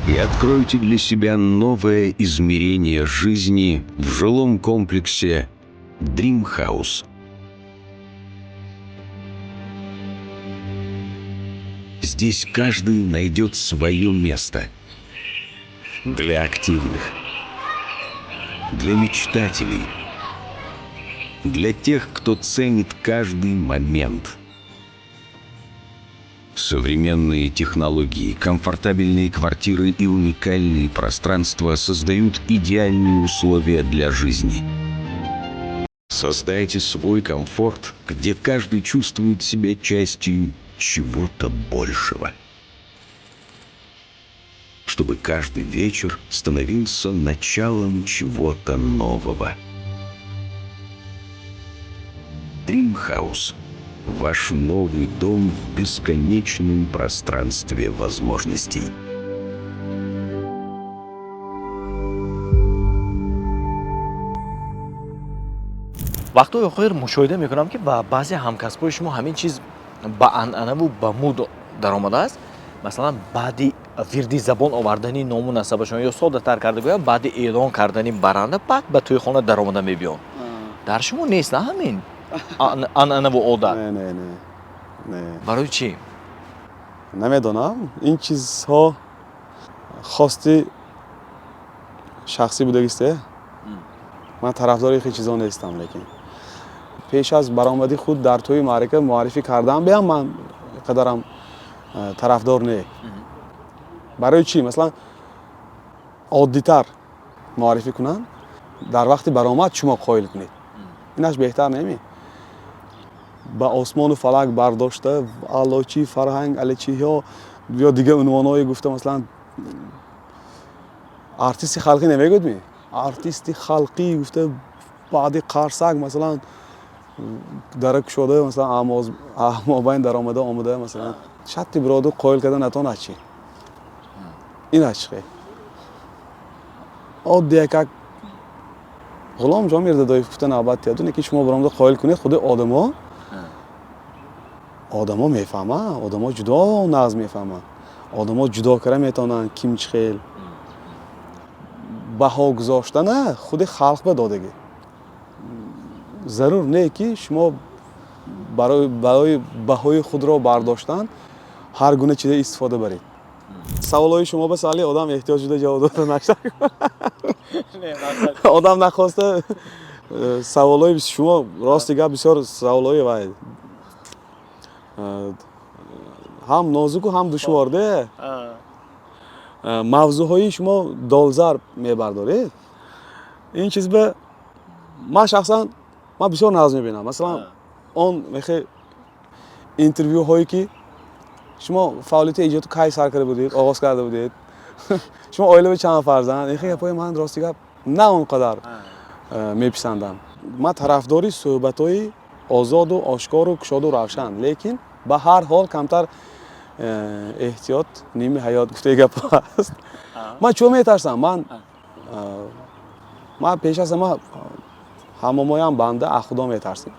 и откройте для себя новое измерение жизни в жилом комплексе Dream House. Здесь каждый найдет свое место. Для активных, для мечтателей, для тех, кто ценит каждый момент. Современные технологии, комфортабельные квартиры и уникальные пространства создают идеальные условия для жизни. Создайте свой комфорт, где каждый чувствует себя частью чего-то большего. Чтобы каждый вечер становился началом чего-то нового. Dream House. Ваш новый дом в бесконечном пространстве возможностей. وقتی آخر مشاهده میکنم که با بعضی همکسبای شما همین چیز با انعنه و با مود در آمده است. مثلا بعدی وردی زبان آوردنی نام و نسبشون یا ساده تر کرده گویا بعد اعلان کردنی برنده بعد به توی خانه در آمده میبیان. در شما نیست نه همین انعنه و عادت؟ نه برای چی؟ نمیدونم این چیزها خواستی شخصی بودگیسته. من طرفدار خیلی چیزا نیستم لیکن پیش از برآمدی خود در توی معرکه معرفی کردم بیام من قدرم طرفدار نه. برای چی؟ مثلا عادی‌تر معرفی کنن در وقتی برآمد شما قائل کنید. اینش بهتر نمی؟ با آسمان و فلک برداشته آلاچی فرهنگ الچی ها یا دیگه عنوانای گفته مثلا آرتیست خلقی نمیگود می؟ آرتیست خلقی گفته بعد قرصک مثلا درک شده مثلا مابین در آمده مثلا شتی برادو قائل کردن نتون چی؟ این عشقه عادی یک غلام جا میرده دایی گفته نوبت یادونه که شما برامده قائل کنید خود آدما میفهمه آدما جدا نظم میفهمه آدما جدا کردن میتونن کیم چه خیل بها گذاشتن خود خلق به دادگی ضرور نه که شما برای بهای خود را برداشتن هر گونه چیز استفاده برید. سوالای شما به سوالی آدم احتیاج داره جواب دادن نشه. آدم نخواسته سوالای شما راست دیگه بسیار سوالای وای هم نازک و هم دشوارده. موضوعهای شما دالزر میبردارید. این چیز به من شخصا من بسیار ناز میبینم. مثلا اون میخه اینترویو هایی که شما فعالیت ایجاد کی سر کرده بودید آغاز کرده بودید شما اویل به چند فرزند این گپای من راستی گپ نه اونقدر میپسندم من طرفداری صحبت‌های آزاد و آشکار و گشاد و روشن لیکن به هر حال کمتر احتیاط نیمه حیات گفته گپ است من چون میترسم من پیش از ما هممایم بنده از خدا میترسیم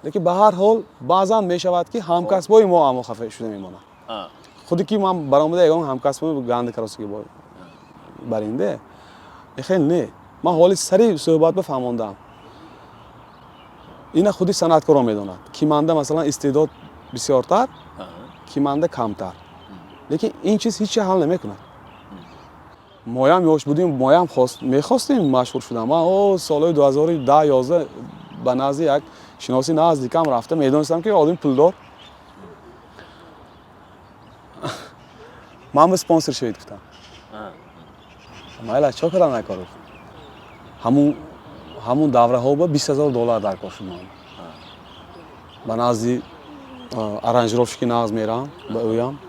لیکن به هر حال بعضا میشود که همکسبای ما اما خفه شده میمونه خودی که من برآمده یگان همکسبای گنده کراسی که برنده خیلی نه من حالی سری صحبت بفهموندم اینا خودی صنعتکار میدوند کی منده مثلا استعداد بسیارتر کی منده کمتر لیکن این چیز هیچ حل نمیکنه مایم یوش بودیم مایم میخواستیم مشهور شدم من سال 2010 11 به نزد یک شناسی نزدیکم رفته میدونستم که آدم پولدار من به سپانسر شوید گفتم مایل چه کردم نکارو همون دوره ها با $20,000 در کار شدم به نزد ارنجروفشکی ناز میرم به اویم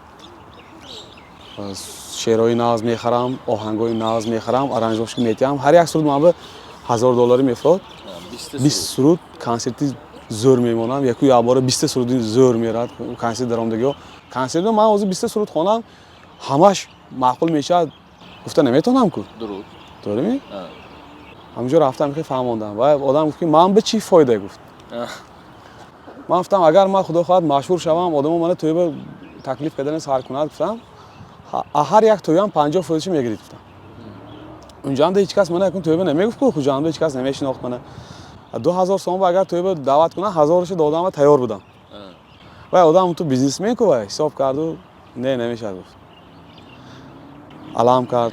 شعرهای ناز میخرم آهنگای ناز میخرم ارنجروفشکی میتیم هر یک سرود من به $1,000 میفراد 20 سرود کنسرتی زور میمونم یکی یه بار 20 سرودی زور میراد کنسرت درآمدگی کنسرت من از 20 سرود خوانم همش معقول میشه گفته نمیتونم کو درست همینجا رفتم که فهمیدم و آدم گفت که من به چی فایده گفت من گفتم اگر من خدا خواهد مشهور شوم آدم من توی به تکلیف کردن سر کند گفتم هر یک توی هم 50 فروشی میگیرید گفتم اونجا هم هیچ کس من نکن توی به نمیگفت که کجا هم هیچ کس نمیشناخت منه 2000 سوم اگر توی به دعوت کنه 1000ش دادم و تیار بودم و آدم تو بیزنس میکنه حساب کرد و نه نمیشه گفت علام کرد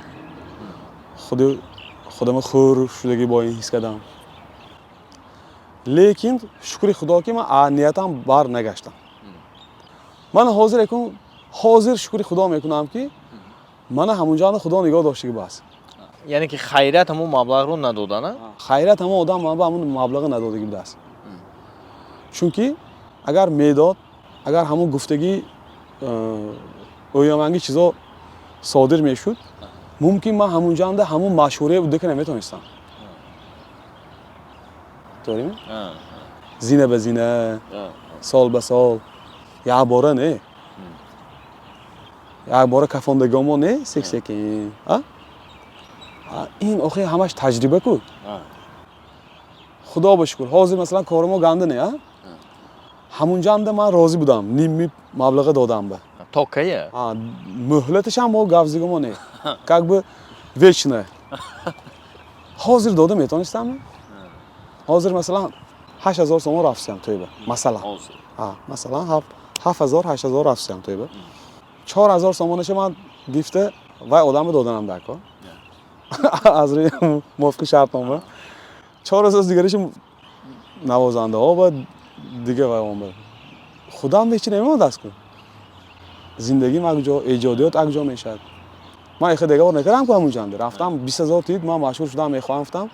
خودم خور شدگی با این حس کردم لیکن شکر خدا که من نیتم بر نگشتم من حاضر شکر خدا میکنم که من همونجا خدا نگاه داشته که بس یعنی که خیرات همون مبلغ رو ندادن خیرات همون آدم من به همون مبلغ ندادگی بس چون که اگر میداد اگر همون گفتگی اویامنگی چیزا صادر میشد ممکن من همونجا همون مشهوره بوده که نمیتونستم داریم زینه به زینه سال به سال یک باره نه یک باره کفاندگامو نه سکسکی این آخه همش تجربه کن خدا بشکر حاضر مثلا کارمو گنده نه همونجا من راضی بودم نیم مبلغ دادم به تا کیه مهلتش هم با گفزیگامو نه که به ویچنه حاضر داده میتونستم حاضر مثلا 8,000 سوم رفتم توی به مثلا 7,000 8,000 رفتم توی به 4,000 سومش من گفته و آدم دادنم در کار از روی موافق شرطنامه 4,000 دیگرش نوازنده ها و دیگه و اون خدا هم هیچی نمیمون دست کن زندگی مگجا ایجادیات اگجا میشد من ایخه دیگه بار نکردم که همونجا رفتم 20,000 تید من مشهور شدم میخوام رفتم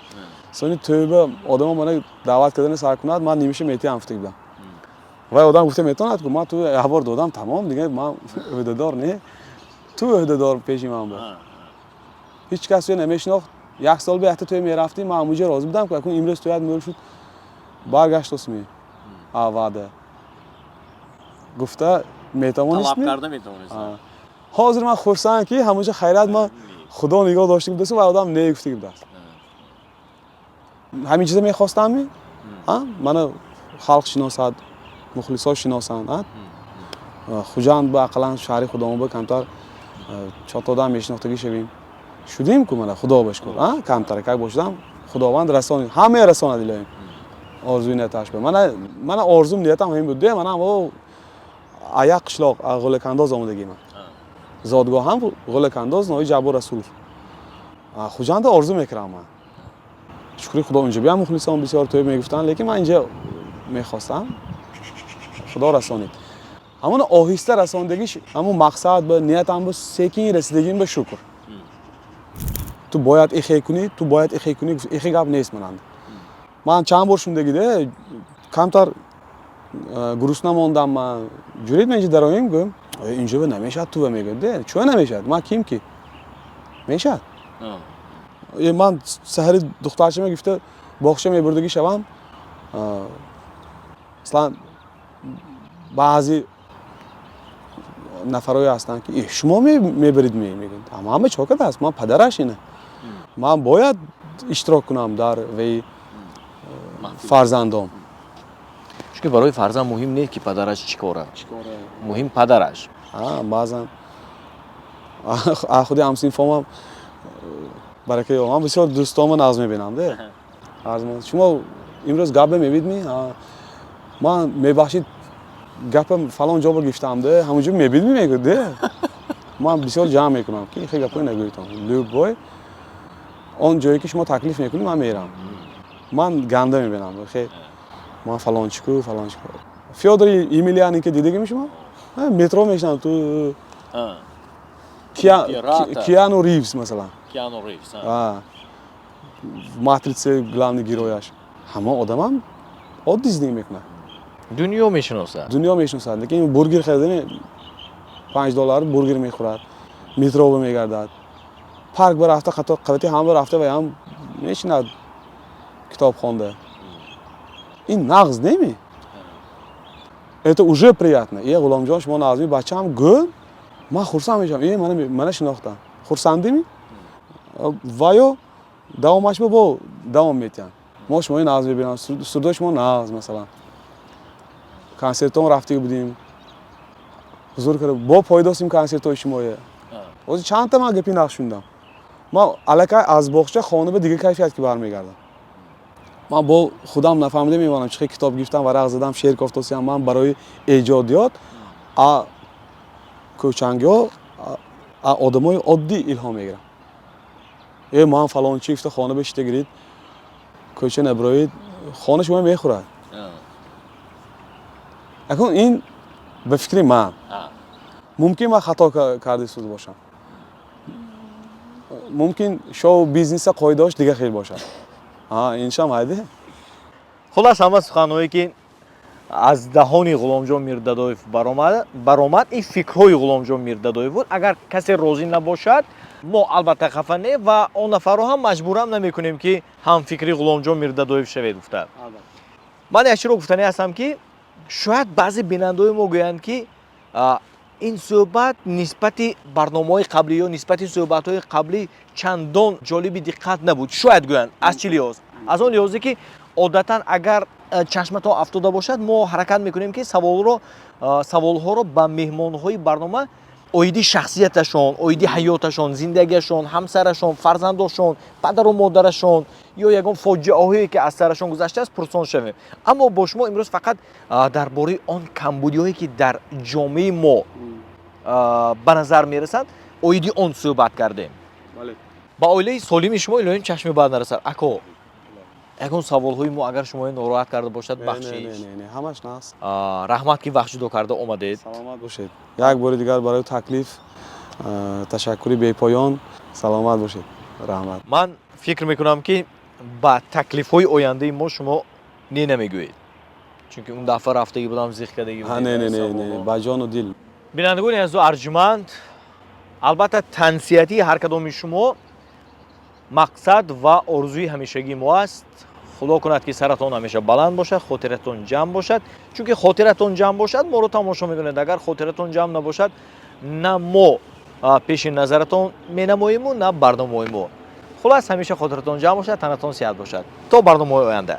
سونی توی به آدم من دعوت کردن سر کند من نیمشه میتی هفته بودم و آدم گفته میتوند که من تو یه بار دادم تمام دیگه من عهده‌دار نه تو عهده‌دار پیشی من بود هیچ کسی نمیشناخت یک سال به توی میرفتیم من همونجا راضی بودم که اون امروز توی مول شد برگشت اسمی آواده گفته میتوانست طلب کرده میتونست حاضر من خرسندم که همونجا خیرات ما خدا نگاه داشته بود و آدم نگفته بود همین چیزا میخواستم من خلق شناسد مخلصا شناسند خوجند با اقلا شهر خودمون با کمتر چطور آدم میشناختگی شدیم که من خدا بشکر کمتر که باشدم خداوند رسانی همه رسانه دیلایم آرزوی نیتش به من آرزوم نیتم همین بود منم یک قشلاق غلک انداز آمدگی من زادگاه هم غلک انداز نوی جبار رسول خوجند آرزو میکردم من شکر خدا اونجا بیام مخلصان بسیار توی میگفتن لیکن من اینجا میخواستم خدا رسانید همون آهسته رساندگیش همون مقصد به نیت هم به سکین رسیدگی به شکر تو باید اخی کنی ایخی گپ نیست من چند بار شوندگی ده کمتر گروسنه موندم من جورید من اینجا درایم گم اینجا نمیشد تو میگم ده چون نمیشد من کیم کی میشد من سحری دخترچه میگفته باخشه میبردگی شوم اصلا بعضی نفرایی هستن که شما میبرید میگن همه چوکت هست من پدرش اینه من باید اشتراک کنم در وی فرزندم چون برای فرزند مهم نیست که پدرش چیکاره مهم پدرش بعضا خودی همسین فامم برای که من بسیار دوستام ناز میبینم ده شما امروز گپ میبینید می من میبخشید گپ فلان جا گفتم ده همونجا میبینید میگه ده من بسیار جمع میکنم که خیلی گپای نگویتم لوب بای اون جایی که شما تکلیف میکنید من میرم من گنده میبینم خیلی من فلان چیکو فیودر ایمیلیانی که دیدگی میشم مترو میشنم تو کیانو ریوز مثلا کیانو ریوز матрица главный герояш ҳама одамам оддӣ зиндагӣ мекунад дунё мешиносад лекин бургер харидани $5 бургер мехӯрад метро мегардад парк барафта қавати ҳама рафта ва ҳам мешинад китоб хонда ин нағз неми это уже приятно ғуломҷон шумо назми бачаам гӯ ман хурсанд мешавам мана шинохтам хурсандими ваё давомаш бо давом метиҳанд мо шумои нағз мебинам сурдои шумо нағз масалан консертон рафтига будем ҳузур карда бо пойдостим консертҳои шумое ҳозир чандта ман гапи нақш шундам ман аллакай аз боғча хона ба дигар кайфиятки бармегардам ман бо худам нафаҳмида мемонам чӣ хел китоб гирифтам варақ задам шеър кофтосиям ман барои эҷодиёт а кӯчангиҳо а одамои оддӣ илҳом мегирам ман фалон чӣ гуфта хона бешита гирид кӯча наброид хона шумо мехӯрад акун ин ба фикри ман мумкин ман хато карда истод бошам мумкин шоу бизнеса қоидаош дигар хел бошад иншам ҳайде хулас ҳама суханҳое ки аз даҳони ғуломҷон мирдадоев баромад ин фикрҳои ғуломҷон мирдадоев буд агар касе розӣ набошад мо албатта хафа не ва он нафарро ҳам маҷбурам намекунем ки ҳамфикри ғуломҷон мирдадоев шавед гуфта ман як чиро гуфтанӣ ҳастам ки шояд баъзе бинандаҳои мо гӯянд ки ин суҳбат нисбати барномаҳои қаблӣ ё нисбати суҳбатҳои қаблӣ чандон ҷолиби диққат набуд шояд гӯянд аз чӣ лиҳоз аз он лиҳозе ки одатан агар чашматҳо афтода бошад мо ҳаракат мекунем ки саволҳоро ба меҳмонҳои барнома оиди шахсияташон оиди ҳаёташон зиндагиашон ҳамсарашон фарзандошон падару модарашон ё ягон фоҷиаҳое ки аз сарашон гузаштааст пурсон шавем аммо бо шумо имрӯз фақат дар бораи он камбудиҳое ки дар ҷомеаи мо ба назар мерасанд оиди он суҳбат кардем ба оилаи солими шумо илоҳим чашми бад нарасад ако ягон саволҳои мо агар шуморо нороҳат карда бошад бахшиш ҳамаш наст раҳмат ки вақт ҷудо карда омадед саломат бошед як бори дигар барои таклиф ташаккури бепоён саломат бошед раҳмат ман фикр мекунам ки ба таклифҳои ояндаи мо шумо не намегӯед чунки он дафъа рафтагӣ будам зиқ кардагӣ не ба ҷону дил бинандагони азизу арҷуманд албатта тансиятии ҳар кадоми шумо мақсад ва орзуи ҳамешагии мо аст худо кунад ки саратон ҳамеша баланд бошад хотиратон ҷамъ бошад чунки хотиратон ҷамъ бошад моро тамошо мекунед агар хотиратон ҷамъ набошад на мо пеши назаратон менамоему на барномаҳои мо хулас ҳамеша хотиратон ҷамъ бошад танатон сиҳат бошад то барномаҳои оянда